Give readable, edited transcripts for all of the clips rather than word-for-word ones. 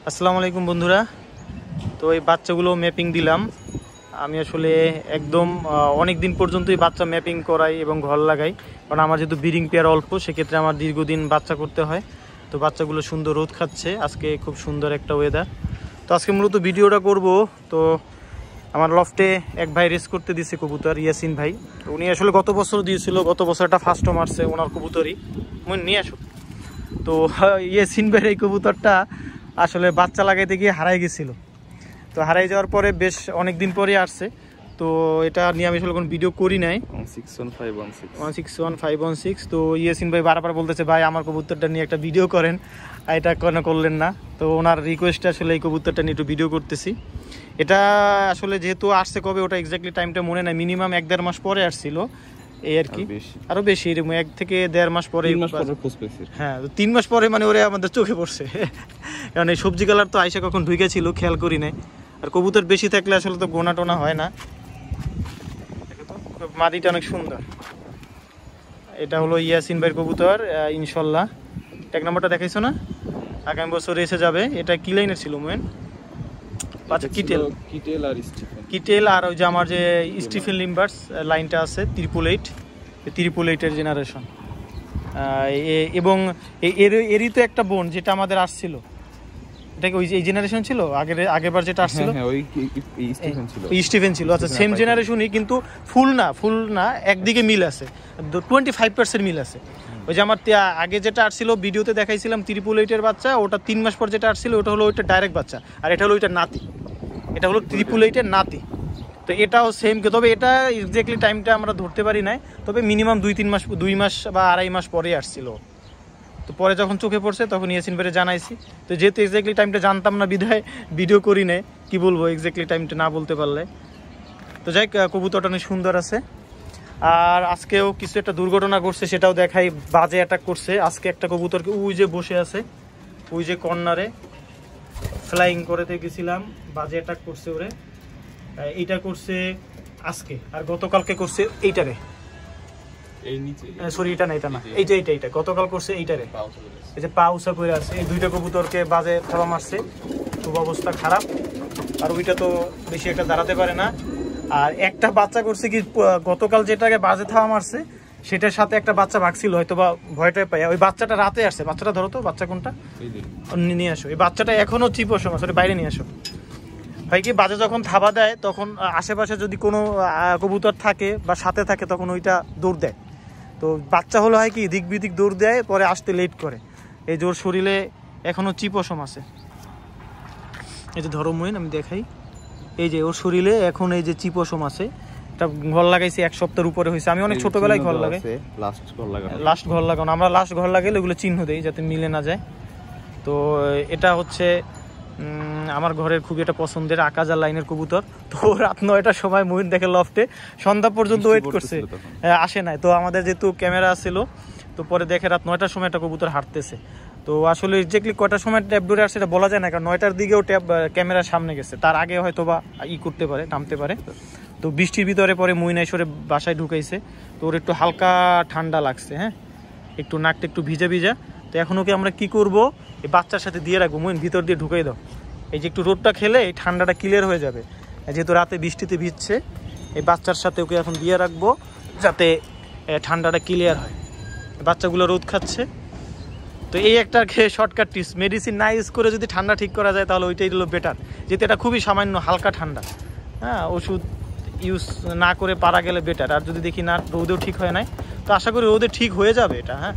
আসসালামু আলাইকুম বন্ধুরা। তো এই বাচ্চাগুলো ম্যাপিং দিলাম। আমি আসলে একদম অনেক দিন পর্যন্তই বাচ্চা ম্যাপিং করাই এবং ঘর লাগাই, কারণ আমার যেহেতু ব্রিডিং পেয়ার অল্প, সেক্ষেত্রে আমার দীর্ঘদিন বাচ্চা করতে হয়। তো বাচ্চাগুলো সুন্দর রোদ খাচ্ছে, আজকে খুব সুন্দর একটা ওয়েদার। তো আজকে মূলত ভিডিওটা করব। তো আমার লফটে এক ভাই রেস করতে দিয়েছে কবুতর, ইয়াসিন ভাই। উনি আসলে গত বছর দিয়েছিল, গত বছরটা ফার্স্টও মারছে ওনার কবুতরই। মনে নিয়ে আসো। তো ইয়াসিন ভাইয়ের এই কবুতরটা আসলে বাচ্চা লাগাইতে গিয়ে হারাই গেছিল। তো হারাই যাওয়ার পরে বেশ অনেক দিন পরে আসছে। তো এটা নিয়ে আমি আসলে কোনো ভিডিও করি নাই। 161516। তো ইয়াসিন ভাই বারবার বলতেছে, ভাই আমার কবুতরটা নিয়ে একটা ভিডিও করেন, এটা কেন করলেন না? তো ওনার রিকোয়েস্টে আসলে এই কবুতরটা নিয়ে একটু ভিডিও করতেছি। এটা আসলে যেহেতু আসছে কবে ওটা এক্স্যাক্টলি টাইমটা মনে নাই, মিনিমাম 1-1.5 মাস পরে আসছিল এই আর কি, আরো বেশি, এরকম 1 থেকে 1.5 মাস পরে। হ্যাঁ, 3 মাস পরে মানে ওরে আমাদের চোখে পড়ছে। কারণ এই সবজি কালার তো আইসা কখন ঢুকে ছিল খেয়াল করি নাই। আর কবুতর বেশি থাকলে আসলে তো গোনা টোনা হয় না। মাদিটা অনেক সুন্দর। এটা হলো ইয়াসিন ভাইয়ের কবুতর, ইনশাল্লাহ। এক নম্বরটা দেখাইছো না, আগামী বছর এসে যাবে। এটা কি লাইনের ছিল মোয়েন? আচ্ছা, কিটেল আর ওই যে আমার যে স্টিফেন লিম্বার্স লাইনটা আছে 888 জেনারেশন। এবং এরই তো একটা বোন যেটা আমাদের আসছিল, এটা কি ওই এই জেনারেশন ছিল? আগেরবার যেটা আসছিল স্টিফেন ছিল। আচ্ছা, সেম জেনারেশনই, কিন্তু ফুল না, একদিকে মিল আছে, 25% মিল আছে। ওই যে আমার আগে যেটা আসছিল ভিডিওতে দেখাইছিলাম 888 বাচ্চা, ওটা 3 মাস পর যেটা আসছিল ওটা হলো ওইটা ডাইরেক্ট বাচ্চা, আর এটা হলো ওইটা নাতি। এটা হলো 888 নাতি। তো এটাও সেম, তবে এটা এক্স্যাক্টলি টাইমটা আমরা ধরতে পারি নাই, তবে মিনিমাম 2 মাস বা 2.5 মাস পরে আসছিল। তো পরে যখন চোখে পড়ছে তখন ইয়াসিন ভাইরে জানাইছি। তো যেহেতু এক্স্যাক্টলি টাইমটা জানতাম না বিধায় ভিডিও করি নাই, কি বলবো এক্স্যাক্টলি টাইমটা না বলতে পারলে। তো যাই, কবুতরটা অনেক সুন্দর আছে। আর আজকেও কিছু একটা দুর্ঘটনা করছে, সেটাও দেখাই। বাজে অ্যাটাক করছে আজকে একটা কবুতরকে, ওই যে বসে আছে ওই যে কর্নারে, ফ্লাইং করেতে গেছিলাম, বাজে অ্যাটাক করছে ওরে। এইটা করছে আজকে, আর গতকালকে করছে এইটারে, সরি এটা না, এইটা গতকাল করছে এইটারে। এই যে পা উঁচা করে আছে, এই দুইটা কবুতরকে বাজে থাবা মারছে, খুব অবস্থা খারাপ। আর ওইটা তো বেশি একটা দাঁড়াতে পারে না। আর একটা বাচ্চা করছে কি, গতকাল যেটাকে বাজে থাবা মারছে সেটার সাথে একটা বাচ্চা ভাগছিল, হয়তো বা ভয়টায় পাই। ওই বাচ্চাটা রাতে আসছে। বাচ্চাটা ধরো তো, বাচ্চা কোনটা নিয়ে আসো। এই বাচ্চাটা এখনো চিপস সময় বাইরে নিয়ে আসো। হয় কি, বাজে যখন থাবা দেয় তখন আশেপাশে যদি কোনো কবুতর থাকে বা সাথে থাকে তখন ওইটা দৌড় দেয়। তো বাচ্চা হলো হয় কি, দিক বিদিক দৌড় দেয়, পরে আসতে লেট করে। এই জোর শরীরে এখনো চিপসম আছে। এই যে ধরো মইন, আমি দেখাই, এই যে ওর শরীরে এখন এই যে চিপসম আছে। এটা ঘর লাগাইছি 1 সপ্তাহের উপরে হয়েছে। আমি অনেক ছোটবেলায় ঘর লাগাই, লাস্ট ঘর লাগানো। আমরা লাস্ট ঘর লাগাইলে ওগুলো চিহ্ন দেই যাতে মিলে না যায়। তো এটা হচ্ছে আমার ঘরের খুবই একটা পছন্দের আকাজার লাইনের কবুতর। তো রাত 9টার সময় মইন দেখে লফটে, সন্ধ্যা পর্যন্ত ওয়েট করছে, আসে নাই। তো আমাদের যেহেতু ক্যামেরা ছিল, তো পরে দেখে রাত 9টার সময় একটা কবুতর হাঁটতেছে। তো আসলে এক্স্যাক্টলি কয়টার সময় ট্যাপ ধরে আসছে এটা বলা যায় না, কারণ 9টার দিকেও ট্যাপ ক্যামেরার সামনে গেছে, তার আগে হয়তো বা করতে পারে, নামতে পারে। তো বৃষ্টির ভিতরে পরে মইন এসে বাসায় ঢুকাইছে। তো ওর একটু হালকা ঠান্ডা লাগছে, হ্যাঁ, একটু নাকটা একটু ভিজা। তো এখন ওকে আমরা কি করব, এই বাচ্চার সাথে দিয়ে রাখবো। মইন ভিতর দিয়ে ঢুকাই দাও, এই যে একটু রোদটা খেলে এই ঠান্ডাটা ক্লিয়ার হয়ে যাবে। যেহেতু রাতে বৃষ্টিতে ভিজছে, এই বাচ্চার সাথে ওকে এখন দিয়ে রাখবো যাতে ঠান্ডাটা ক্লিয়ার হয়। বাচ্চাগুলো রোদ খাচ্ছে। তো এই একটা শর্টকাট টিপস, মেডিসিন না ইউজ করে যদি ঠান্ডা ঠিক করা যায় তাহলে ওইটাই হলো বেটার, যেহেতু এটা খুবই সামান্য হালকা ঠান্ডা। হ্যাঁ, ওষুধ ইউজ না করে পারা গেলে বেটার। আর যদি দেখি না রোদেও ঠিক হয় নাই, তো আশা করি রোদে ঠিক হয়ে যাবে এটা, হ্যাঁ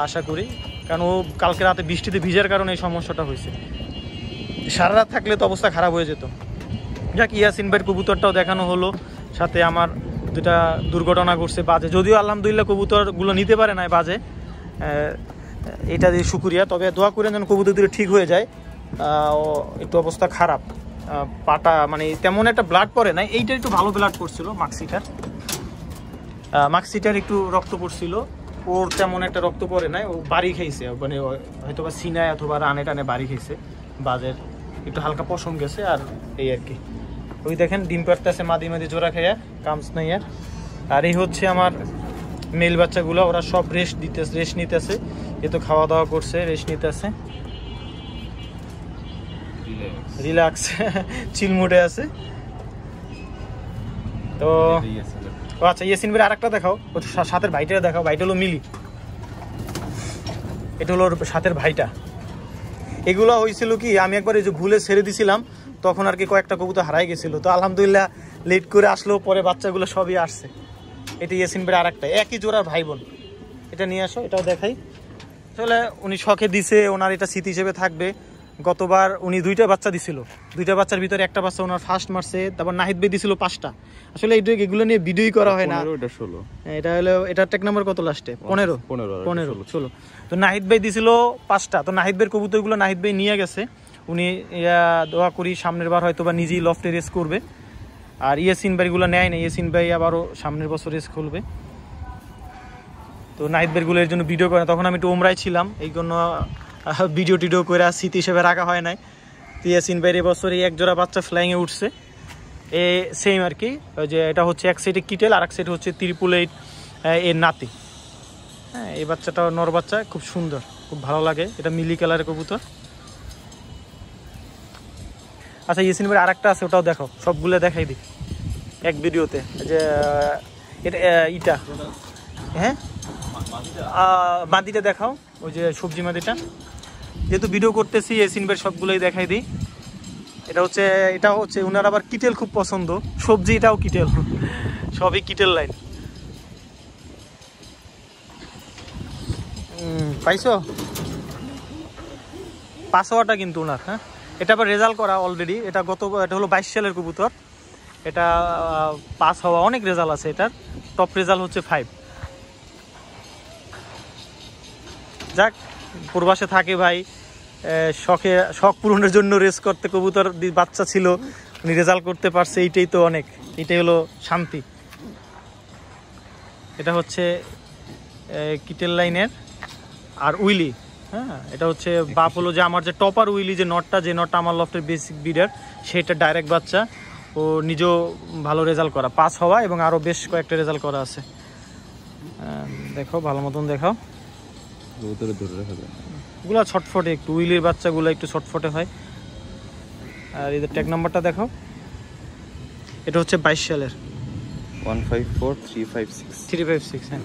আশা করি। কারণ ও কালকে রাতে বৃষ্টিতে ভিজার কারণে এই সমস্যাটা হয়েছে। সারা রাত থাকলে তো অবস্থা খারাপ হয়ে যেত। যাক, ইয়াসিন ভাইয়ের কবুতরটাও দেখানো হলো, সাথে আমার যেটা দুর্ঘটনা করছে বাজে, যদিও আলহামদুলিল্লাহ কবুতরগুলো নিতে পারে না বাজে, এটা দিয়ে শুকরিয়া। তবে দোয়া করে যেন কবুতর দুটো ঠিক হয়ে যায়। একটু অবস্থা খারাপ, পাটা মানে তেমন একটা ব্লাড পড়ে না, এইটা একটু ভালো ব্লাড পড়ছিল। মাক্সিটার একটু রক্ত পড়ছিল, ওর তেমন একটা রক্ত পড়ে নাই, ও বাড়ি খাইছে, মানে হয়তো বা সিনায় অথবা রানে টানে বাড়ি খাইছে, বাজের একটু হালকা পশম গেছে, আর এই আর কি। ওই দেখেন ডিম পাড়তেছে মাদি জোড়া খাইয়া, কামস নাই আর। আর এই হচ্ছে আমার মেল বাচ্চাগুলো, ওরা সব রেস্ট নিতেছে, এ তো খাওয়া দাওয়া করছে, রেস্ট নিতেছে। রিল্যাক্স চিল মোডে আছে। তো আচ্ছা ইয়াসিন ভাই আরেকটা দেখাও, সাথের ভাইটা দেখাও। ভাইটা হলো মিলি, এটা হলো সাথের ভাইটা। এগুলো হয়েছিল কি আমি একবার এই যে ভুলে ছেড়ে দিছিলাম, তখন আর কি কয়েকটা কবুতর হারাই গেছিল। তো আলহামদুলিল্লাহ লেট করে আসলো, পরে বাচ্চাগুলো সবই আসছে। এটা ইয়াসিন ভাই আরেকটা, একই জোড়ার ভাই বোন। এটা নিয়ে আসো, এটাও দেখাই। আসলে উনি শখে দিছে, ওনার এটা স্মৃতি হিসেবে থাকবে। গতবার উনি 2টা বাচ্চা দিছিল, 2টা বাচ্চার ভিতরে একটা বাচ্চা ওনার ফার্স্ট মারছে। তারপর নাহিদ ভাই দিছিল 5টা। আসলে এগুলো নিয়ে ভিডিওই করা হয় না। এটা হলো এটা টেক নাম্বার কত লাস্টে 15 তো নাহিদ ভাই দিছিল 5টা। তো নাহিদ ভাইয়ের কবুতরগুলো নাহিদ ভাই নিয়ে গেছে। উনি দোয়া করি সামনের বার হয়তো বা নিজেই লফটে রেস করবে। আর ইয়াসিন ভাইগুলো নেয় না, ইয়াসিন ভাই আবারও সামনের বছর রেস খুলবে। তো নাহিদ ভাইগুলো এর জন্য ভিডিও করে, তখন আমি একটু ওমরাই ছিলাম, এই জন্য ভিডিও টিডিও করে স্মৃতি হিসেবে রাখা হয় নাই। তো ইয়াসিন ভাইয়ের এবছর এই এক জোড়া বাচ্চা ফ্লাইংয়ে উঠছে, এ সেম আর কি। ওই যে এটা হচ্ছে এক সাইডে কিটেল, আর এক সাইড হচ্ছে 888 এর নাতি। হ্যাঁ, এই বাচ্চাটা নর বাচ্চা, খুব সুন্দর, খুব ভালো লাগে। এটা মিলি কালারের কবুতর। আচ্ছা ইয়াসিন ভাই আরেকটা আছে, ওটাও দেখো, সবগুলো দেখাই দিই এক ভিডিওতে। যে এটা ইটা, হ্যাঁ মাদিটা দেখাও, ওই যে সবজি মাদিটা। যেহেতু ভিডিও করতেছি ইয়াসিন ভাই সবগুলোই দেখাই দিই। এটা হচ্ছে ওনার আবার কিটেল খুব পছন্দ, সবজি এটাও কিটেল, সবই কিটেল লাইন। পাইছো পাসওয়ার্ডটা কিন্তু ওনার। হ্যাঁ, এটা আবার রেজাল্ট করা অলরেডি। এটা হলো 22 সালের কবুতর। এটা পাস হওয়া অনেক রেজাল্ট আছে, এটার টপ রেজাল্ট হচ্ছে 5। যাক, পূর্বাসে থাকে ভাই, শখ পূরণের জন্য রেস করতে কবুতর বাচ্চা ছিল, উনি রেজাল্ট করতে পারছে, এইটাই তো অনেক, এইটাই হলো শান্তি। এটা হচ্ছে কিটেল লাইনের আর উইলি। হ্যাঁ, এটা হচ্ছে বাপ হলো যে আমার যে টপার উইলি, যে নটটা আমার লফটের বেসিক বিডার, সেটা ডাইরেক্ট বাচ্চা। ও নিজেও ভালো রেজাল্ট করা, পাস হওয়া, এবং আরও বেশ কয়েকটা রেজাল্ট করা আছে। দেখো ভালো মতন দেখাও, ওগুলো ছটফটে একটু, উইলির বাচ্চাগুলো একটু ছটফটে হয়। আর এদের ট্যাগ নাম্বারটা দেখো, এটা হচ্ছে 22 সালের 154356। হ্যাঁ,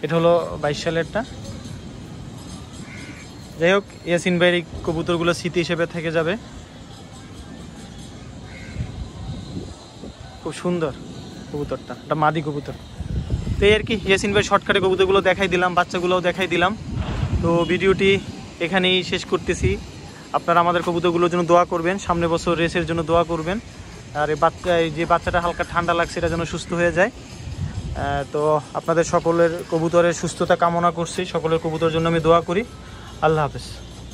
এটা হলো 22 সালেরটা। যাই হোক, ইয়াসিন ভাইয়ের এই কবুতরগুলো স্মৃতি হিসেবে থেকে যাবে। খুব সুন্দর কবুতরটা, এটা মাদি কবুতর। তো এই আর কি, ইয়াসিন ভাই শর্টকাটে কবুতরগুলো দেখাই দিলাম, বাচ্চাগুলোও দেখাই দিলাম। তো ভিডিওটি এখানেই শেষ করতেছি। আপনারা আমাদের কবুতরগুলোর জন্য দোয়া করবেন, সামনের বছর রেসের জন্য দোয়া করবেন। আর এই যে বাচ্চাটা হালকা ঠান্ডা লাগছে, এটা যেন সুস্থ হয়ে যায়। তো আপনাদের সকলের কবুতরের সুস্থতা কামনা করছি, সকলের কবুতরের জন্য আমি দোয়া করি। আল্লাহ হাফেজ।